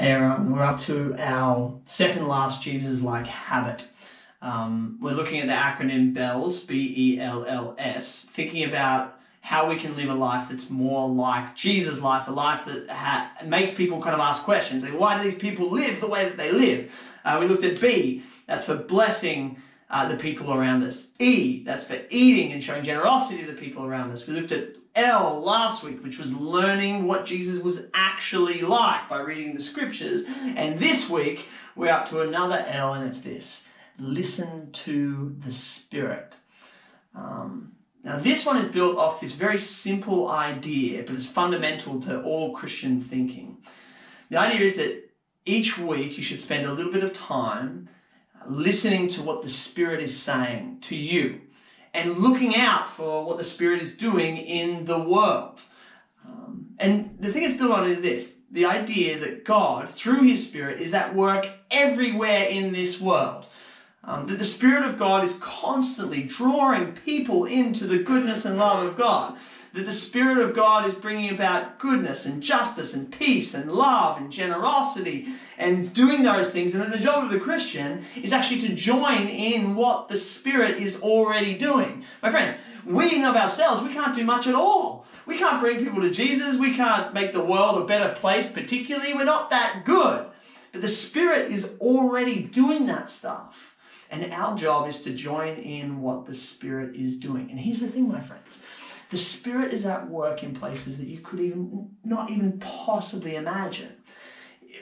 Hey everyone, we're up to our second last Jesus-like habit. We're looking at the acronym BELLS, B-E-L-L-S, thinking about how we can live a life that's more like Jesus' life, a life that makes people kind of ask questions. Like, why do these people live the way that they live? We looked at B, that's for blessing the people around us. E, that's for eating and showing generosity to the people around us. We looked at L last week, which was learning what Jesus was actually like by reading the scriptures. And this week, we're up to another L, and it's this: listen to the Spirit. Now, this one is built off this very simple idea, but it's fundamental to all Christian thinking. The idea is that each week you should spend a little bit of time listening to what the Spirit is saying to you and looking out for what the Spirit is doing in the world. And the thing it's built on is this: the idea that God, through His Spirit, is at work everywhere in this world. That the Spirit of God is constantly drawing people into the goodness and love of God. That the Spirit of God is bringing about goodness and justice and peace and love and generosity and doing those things. And that the job of the Christian is actually to join in what the Spirit is already doing. My friends, we in of ourselves, we can't do much at all. We can't bring people to Jesus. We can't make the world a better place particularly. We're not that good. But the Spirit is already doing that stuff. And our job is to join in what the Spirit is doing. And here's the thing, my friends. The Spirit is at work in places that you could not even possibly imagine.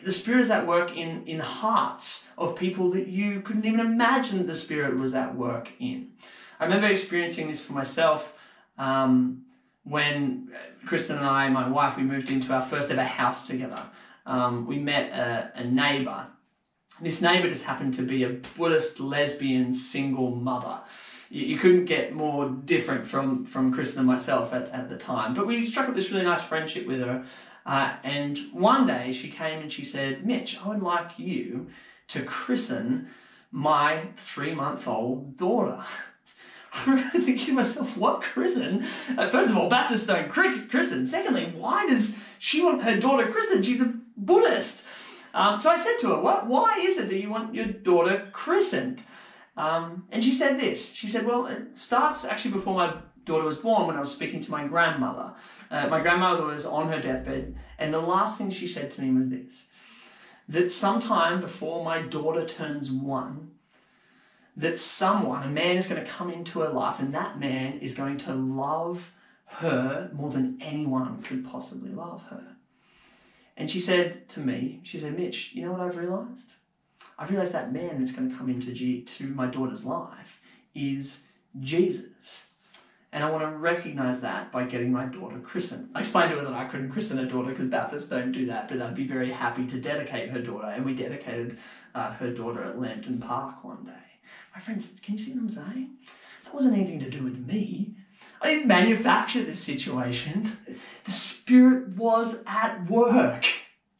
The Spirit is at work in hearts of people that you couldn't even imagine that the Spirit was at work in. I remember experiencing this for myself when Kristen and I, my wife, we moved into our first ever house together. We met a neighbour. This neighbour just happened to be a Buddhist, lesbian, single mother. You couldn't get more different from Kristen and myself at the time. But we struck up this really nice friendship with her. And one day she came and she said, "Mitch, I would like you to christen my 3-month-old daughter." I remember thinking to myself, what christen? First of all, Baptists don't christen. Secondly, why does she want her daughter christened? She's a Buddhist. So I said to her, why is it that you want your daughter christened? And she said this. She said, well, it starts actually before my daughter was born, when I was speaking to my grandmother. My grandmother was on her deathbed, and the last thing she said to me was this: that sometime before my daughter turns 1, that a man is going to come into her life, and that man is going to love her more than anyone could possibly love her. And she said to me, she said, "Mitch, you know what I've realised? I've realised that man that's going to come into my daughter's life is Jesus. And I want to recognise that by getting my daughter christened." I explained to her that I couldn't christen her daughter because Baptists don't do that, but I'd be very happy to dedicate her daughter. And we dedicated her daughter at Lambton Park one day. My friends, can you see what I'm saying? That wasn't anything to do with me. I didn't manufacture this situation. The Spirit was at work.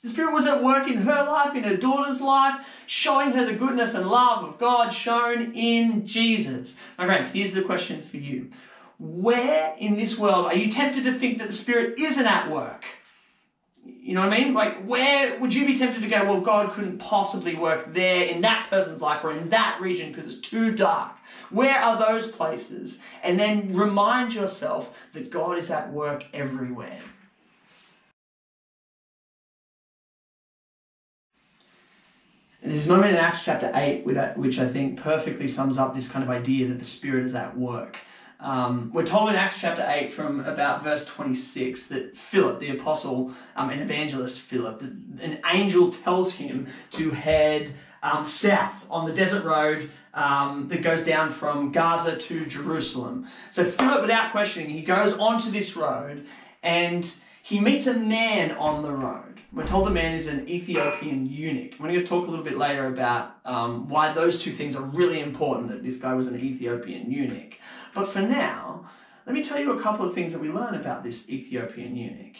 The Spirit was at work in her life, in her daughter's life, showing her the goodness and love of God shown in Jesus. My friends, here's the question for you. Where in this world are you tempted to think that the Spirit isn't at work? You know what I mean? Like, where would you be tempted to go, well, God couldn't possibly work there in that person's life or in that region because it's too dark? Where are those places? And then remind yourself that God is at work everywhere. And there's a moment in Acts chapter 8 which I think perfectly sums up this kind of idea that the Spirit is at work. We're told in Acts chapter 8 from about verse 26 that Philip, the apostle and evangelist Philip, an angel tells him to head south on the desert road that goes down from Gaza to Jerusalem. So Philip, without questioning, he goes onto this road and he meets a man on the road. We're told the man is an Ethiopian eunuch. I'm going to talk a little bit later about why those two things are really important, that this guy was an Ethiopian eunuch. But for now, let me tell you a couple of things that we learn about this Ethiopian eunuch.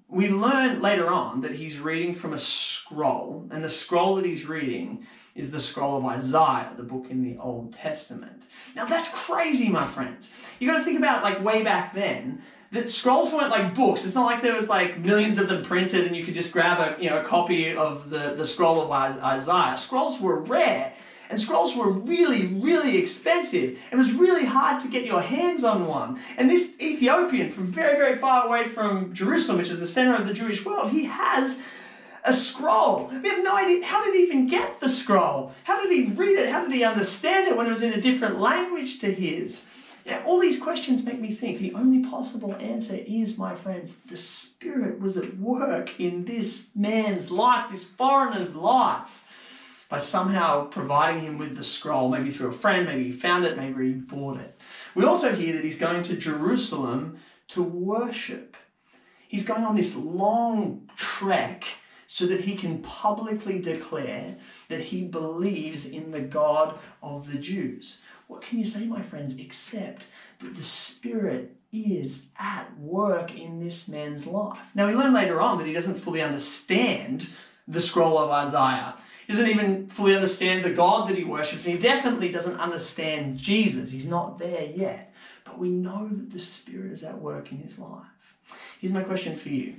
We learn later on that he's reading from a scroll, and the scroll that he's reading is the scroll of Isaiah, the book in the Old Testament. Now that's crazy, my friends. You got to think about, like, way back then, that scrolls weren't like books. It's not like there was like millions of them printed and you could just grab a copy of the scroll of Isaiah. Scrolls were rare, and scrolls were really, really expensive. It was really hard to get your hands on one. And this Ethiopian from very, very far away from Jerusalem, which is the center of the Jewish world, he has a scroll. We have no idea, how did he even get the scroll? How did he read it? How did he understand it when it was in a different language to his? Yeah, all these questions make me think the only possible answer is, my friends, the Spirit was at work in this man's life, this foreigner's life, by somehow providing him with the scroll, maybe through a friend, maybe he found it, maybe he bought it. We also hear that he's going to Jerusalem to worship. He's going on this long trek so that he can publicly declare that he believes in the God of the Jews. What can you say, my friends, except that the Spirit is at work in this man's life? Now, we learn later on that he doesn't fully understand the scroll of Isaiah. He doesn't even fully understand the God that he worships. And he definitely doesn't understand Jesus. He's not there yet. But we know that the Spirit is at work in his life. Here's my question for you.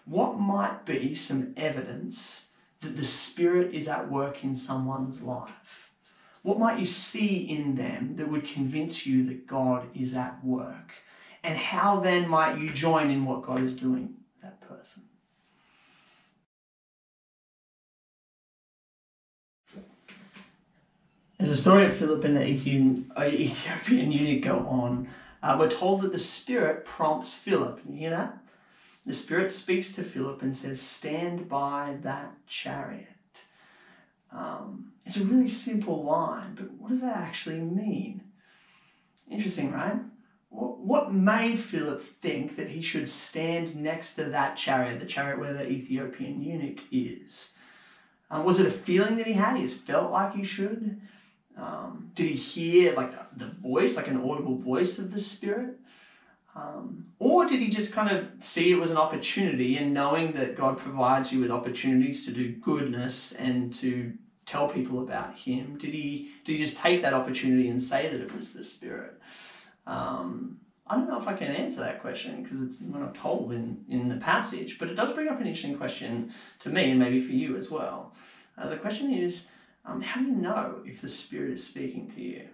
What might be some evidence that the Spirit is at work in someone's life? What might you see in them that would convince you that God is at work? And how then might you join in what God is doing with that person? As the story of Philip and the Ethiopian eunuch go on, we're told that the Spirit prompts Philip. You hear that? The Spirit speaks to Philip and says, "Stand by that chariot." It's a really simple line, but what does that actually mean? Interesting, right? What made Philip think that he should stand next to that chariot, the chariot where the Ethiopian eunuch is? Was it a feeling that he had? He just felt like he should? Did he hear like the voice, like an audible voice of the Spirit? Or did he just kind of see it was an opportunity, and knowing that God provides you with opportunities to do goodness and to tell people about him, did he just take that opportunity and say that it was the Spirit? I don't know if I can answer that question because we're not told in the passage, but it does bring up an interesting question to me and maybe for you as well. The question is, how do you know if the Spirit is speaking to you?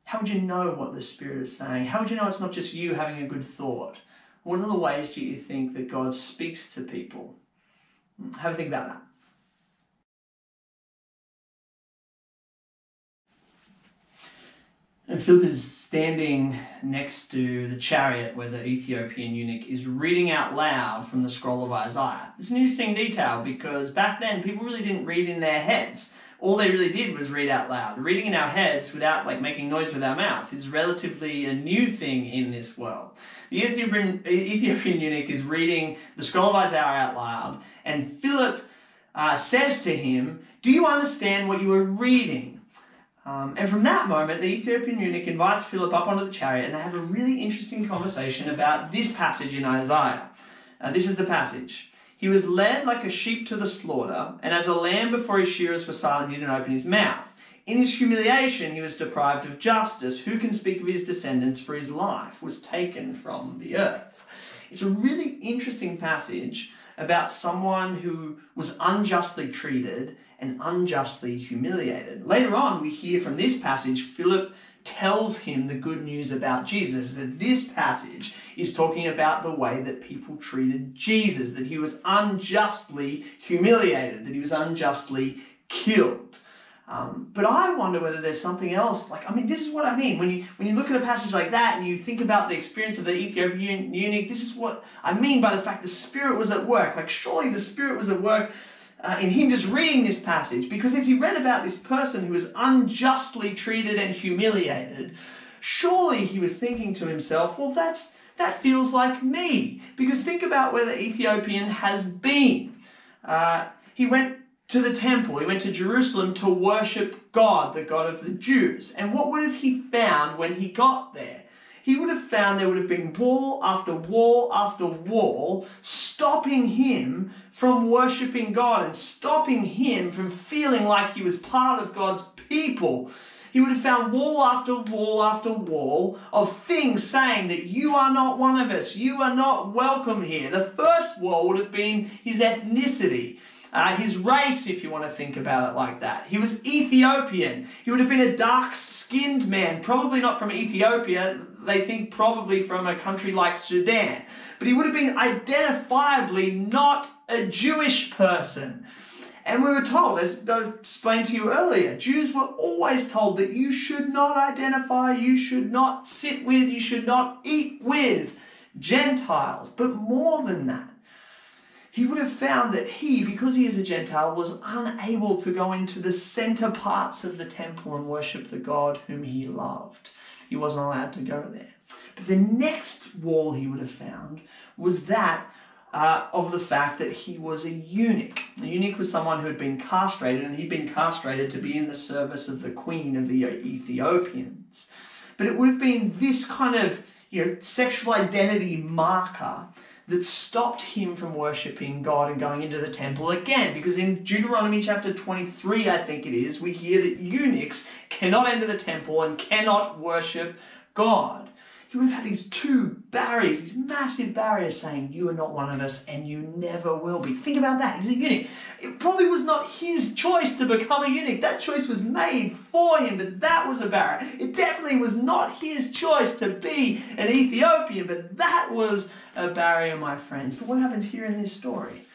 How would you know what the Spirit is saying? How would you know it's not just you having a good thought? What are the ways do you think that God speaks to people? Have a think about that. And Philip is standing next to the chariot where the Ethiopian eunuch is reading out loud from the scroll of Isaiah. It's an interesting detail because back then people really didn't read in their heads. All they really did was read out loud. Reading in our heads without making noise with our mouth is relatively a new thing in this world. The Ethiopian eunuch is reading the scroll of Isaiah out loud, and Philip says to him, "Do you understand what you are reading?" And from that moment, the Ethiopian eunuch invites Philip up onto the chariot, and they have a really interesting conversation about this passage in Isaiah. This is the passage. "He was led like a sheep to the slaughter, and as a lamb before his shearers were silent, he didn't open his mouth. In his humiliation, he was deprived of justice. Who can speak of his descendants? For his life was taken from the earth." It's a really interesting passage about someone who was unjustly treated and unjustly humiliated. Later on, we hear from this passage, Philip tells him the good news about Jesus, that this passage is talking about the way that people treated Jesus, that he was unjustly humiliated, that he was unjustly killed. But I wonder whether there's something else. This is what I mean. When you look at a passage like that and you think about the experience of the Ethiopian eunuch, this is what I mean by the fact the Spirit was at work. Surely the Spirit was at work in him just reading this passage, because as he read about this person who was unjustly treated and humiliated, surely he was thinking to himself, well, that feels like me. Because think about where the Ethiopian has been. He went to the temple. He went to Jerusalem to worship God, the God of the Jews. And what would have he found when he got there? He would have found there would have been wall after wall after wall stopping him from worshiping God and stopping him from feeling like he was part of God's people. He would have found wall after wall after wall of things saying that you are not one of us, you are not welcome here. The first wall would have been his ethnicity. His race, if you want to think about it like that. He was Ethiopian. He would have been a dark-skinned man, probably not from Ethiopia. They think probably from a country like Sudan. But he would have been identifiably not a Jewish person. And we were told, as I explained to you earlier, Jews were always told that you should not identify, you should not sit with, you should not eat with Gentiles. But more than that, he would have found that he, because he is a Gentile, was unable to go into the center parts of the temple and worship the God whom he loved. He wasn't allowed to go there. But the next wall he would have found was that of the fact that he was a eunuch. A eunuch was someone who had been castrated, and he'd been castrated to be in the service of the queen of the Ethiopians. But it would have been this kind of sexual identity marker that stopped him from worshipping God and going into the temple again. Because in Deuteronomy chapter 23, I think it is, we hear that eunuchs cannot enter the temple and cannot worship God. He would have had these two barriers, these massive barriers saying, you are not one of us and you never will be. Think about that. He's a eunuch. It probably was not his choice to become a eunuch. That choice was made for him, but that was a barrier. It definitely was not his choice to be an Ethiopian, but that was a barrier, my friends. But what happens here in this story?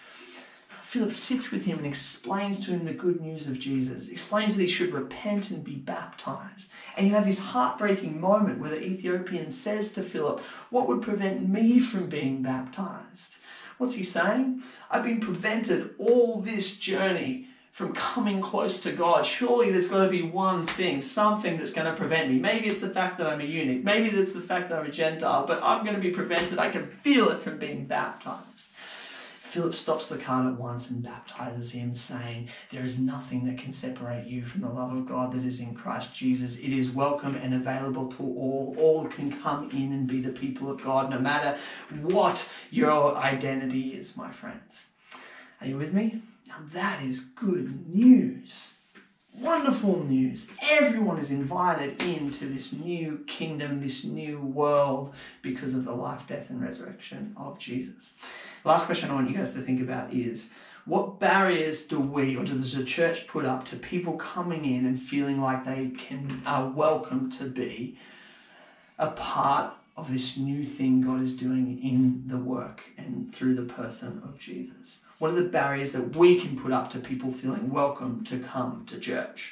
Philip sits with him and explains to him the good news of Jesus, explains that he should repent and be baptized. And you have this heartbreaking moment where the Ethiopian says to Philip, what would prevent me from being baptized? What's he saying? I've been prevented all this journey from coming close to God. Surely there's got to be one thing, something that's going to prevent me. Maybe it's the fact that I'm a eunuch. Maybe it's the fact that I'm a Gentile, but I'm going to be prevented. I can feel it from being baptized. Philip stops the cart at once and baptizes him, saying, there is nothing that can separate you from the love of God that is in Christ Jesus. It is welcome and available to all. All can come in and be the people of God, no matter what your identity is, my friends. Are you with me? Now that is good news. Wonderful news. Everyone is invited into this new kingdom, this new world, because of the life, death, and resurrection of Jesus. The last question I want you guys to think about is, what barriers do we, or does the church put up to people coming in and feeling like they are welcome to be a part of this new thing God is doing in the work and through the person of Jesus? What are the barriers that we can put up to people feeling welcome to come to church?